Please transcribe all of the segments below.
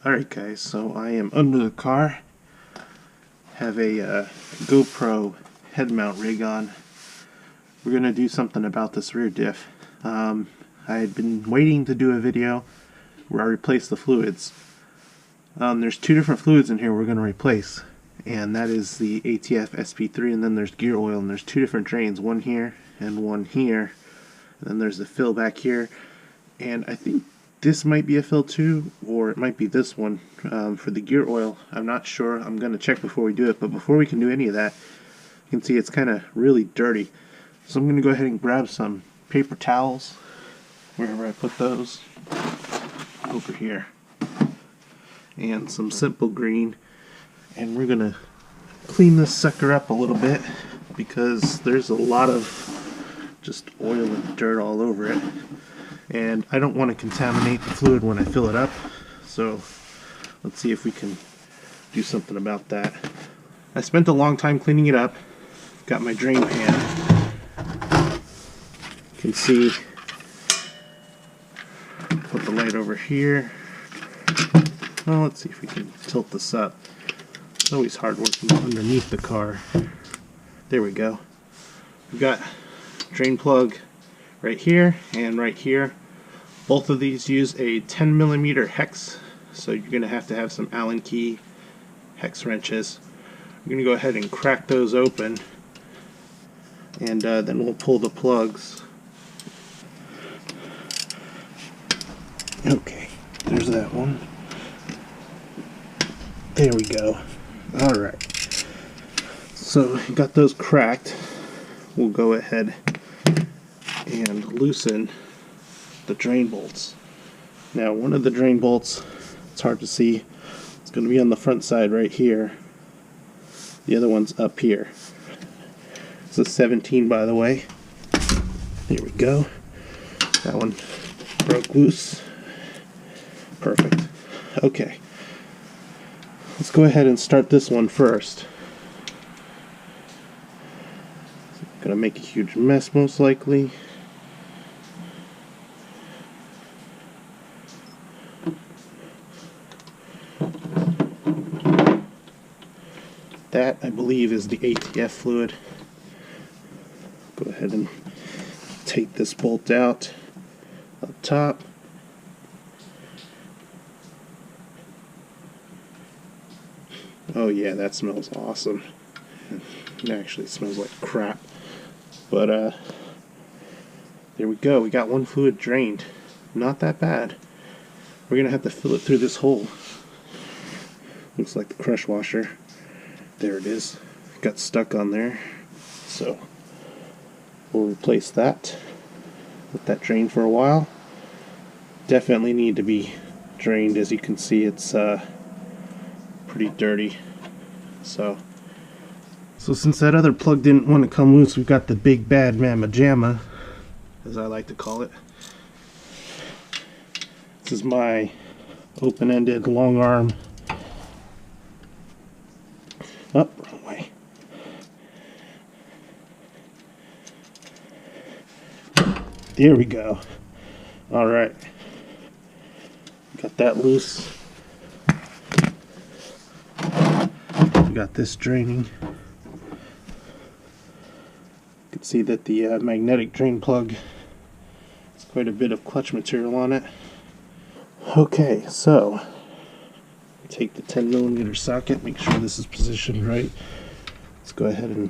Alright guys, so I am under the car, have a GoPro head mount rig on. We're going to do something about this rear diff. I had been waiting to do a video where I replace the fluids. There's two different fluids in here we're going to replace, and that is the ATF SP3, and then there's gear oil, and there's two different drains, one here and one here, and then there's the fill back here, and I think this might be a fill too, or it might be this one. For the gear oil, I'm not sure. I'm going to check before we do it, but before we can do any of that, you can see it's kind of really dirty. So I'm going to go ahead and grab some paper towels, wherever I put those, over here, and some simple green, and we're going to clean this sucker up a little bit because there's a lot of just oil and dirt all over it. And I don't want to contaminate the fluid when I fill it up, so let's see if we can do something about that. I spent a long time cleaning it up. Got my drain pan. You can see, put the light over here. Well, let's see if we can tilt this up. It's always hard working underneath the car. There we go. We've got drain plug right here and right here. Both of these use a 10mm hex, so you're going to have some Allen key hex wrenches. I'm going to go ahead and crack those open, and then we'll pull the plugs. Okay, there's that one. There we go. Alright, so got those cracked. We'll go ahead and loosen the drain bolts. Now, one of the drain bolts, it's hard to see, it's going to be on the front side right here. The other one's up here. It's a 17, by the way. Here we go. That one broke loose. Perfect. Okay. Let's go ahead and start this one first. Gonna make a huge mess most likely. That, I believe, is the ATF fluid. Go ahead and take this bolt out up top. Oh yeah, that smells awesome. It actually smells like crap. But there we go. We got one fluid drained. Not that bad. We're gonna have to fill it through this hole. Looks like the crush washer. There it is. Got stuck on there. So we'll replace that. Let that drain for a while. Definitely need to be drained. As you can see, it's pretty dirty. So since that other plug didn't want to come loose, we've got the big bad mamma jamma, as I like to call it. This is my open-ended long arm. Oh, wrong way. There we go. Alright. Got that loose. We got this draining. You can see that the magnetic drain plug has quite a bit of clutch material on it. Okay, so take the 10mm socket, make sure this is positioned right. Let's go ahead and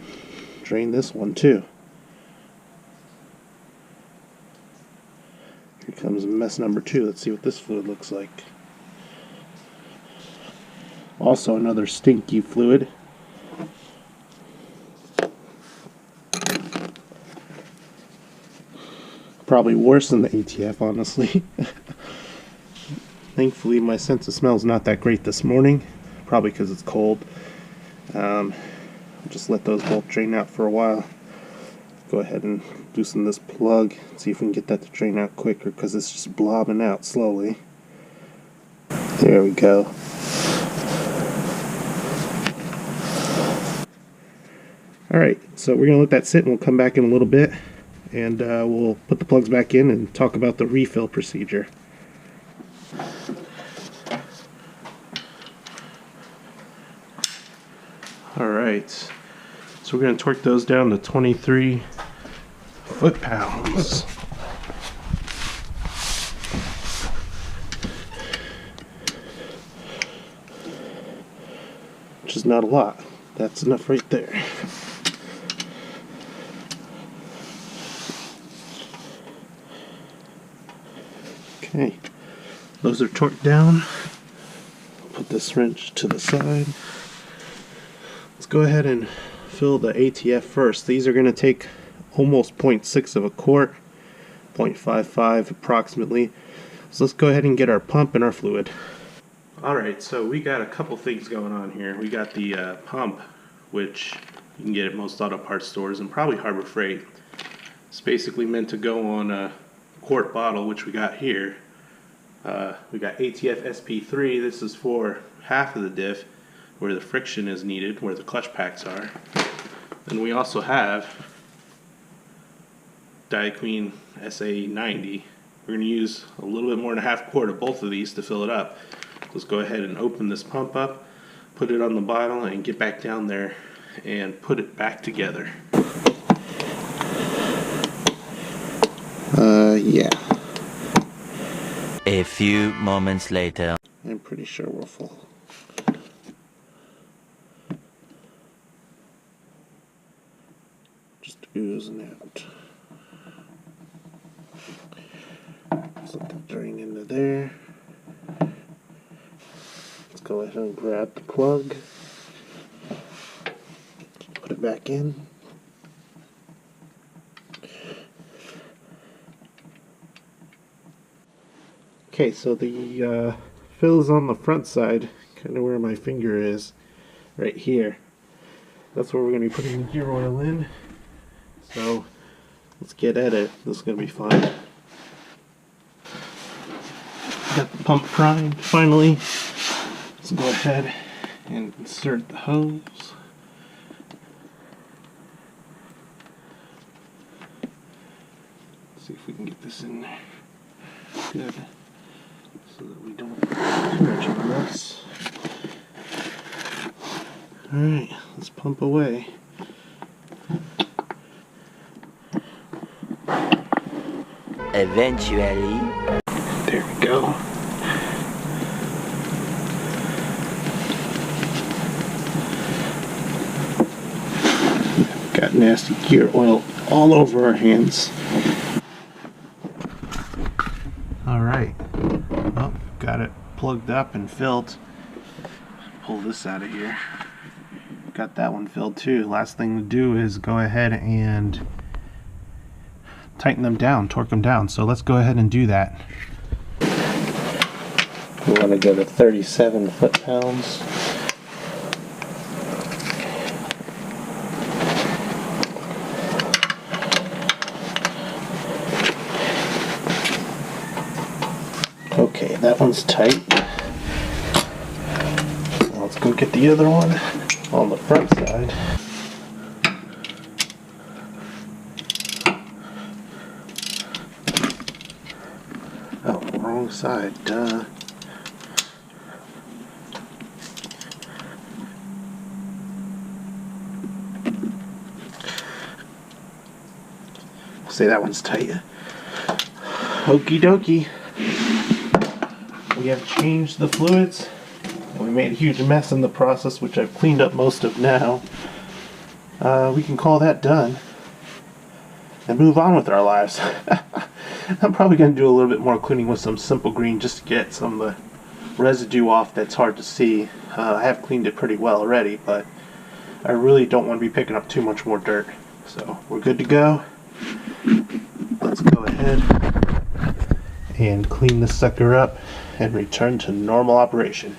drain this one too. Here comes mess number 2. Let's see what this fluid looks like. Also another stinky fluid. Probably worse than the ATF, honestly. Thankfully, my sense of smell is not that great this morning, probably because it's cold. Just let those both drain out for a while. Go ahead and loosen this plug, see if we can get that to drain out quicker, because it's just blobbing out slowly. There we go. Alright, so we're going to let that sit, and we'll come back in a little bit, and we'll put the plugs back in and talk about the refill procedure. Alright, so we're going to torque those down to 23 foot-pounds. Which is not a lot. That's enough right there. Okay, those are torqued down. Put this wrench to the side. Let's go ahead and fill the ATF first. These are going to take almost 0.6 of a quart, 0.55 approximately. So let's go ahead and get our pump and our fluid. Alright, so we got a couple things going on here. We got the pump, which you can get at most auto parts stores and probably Harbor Freight. It's basically meant to go on a quart bottle, which we got here. We got ATF SP3. This is for half of the diff, where the friction is needed, where the clutch packs are. And we also have Queen SA90. We're going to use a little bit more than a half quart of both of these to fill it up. Let's go ahead and open this pump up, put it on the bottle, and get back down there and put it back together. Yeah. A few moments later. I'm pretty sure we're full. Just oozing out. Let's let that drain into there. Let's go ahead and grab the plug. Put it back in. Okay, so the fill is on the front side, kind of where my finger is, right here. That's where we're going to be putting the gear oil in. So let's get at it. This is going to be fun. Got the pump primed finally. Let's go ahead and insert the hose. See if we can get this in there. Good. So that we don't scratch on this. Alright, let's pump away. Eventually. There we go. Got nasty gear oil all over our hands. Alright. Well, got it plugged up and filled. Pull this out of here. Got that one filled too. Last thing to do is go ahead and tighten them down, torque them down. So let's go ahead and do that. We want to go to 37 foot-pounds. Okay, that one's tight. Now let's go get the other one on the front side. Oh, wrong side, duh. Say that one's tight. Okie dokie. We have changed the fluids, and we made a huge mess in the process, which I've cleaned up most of now. We can call that done and move on with our lives. I'm probably going to do a little bit more cleaning with some simple green just to get some of the residue off that's hard to see. I have cleaned it pretty well already, but I really don't want to be picking up too much more dirt. So we're good to go. Let's go ahead and clean this sucker up and return to normal operation.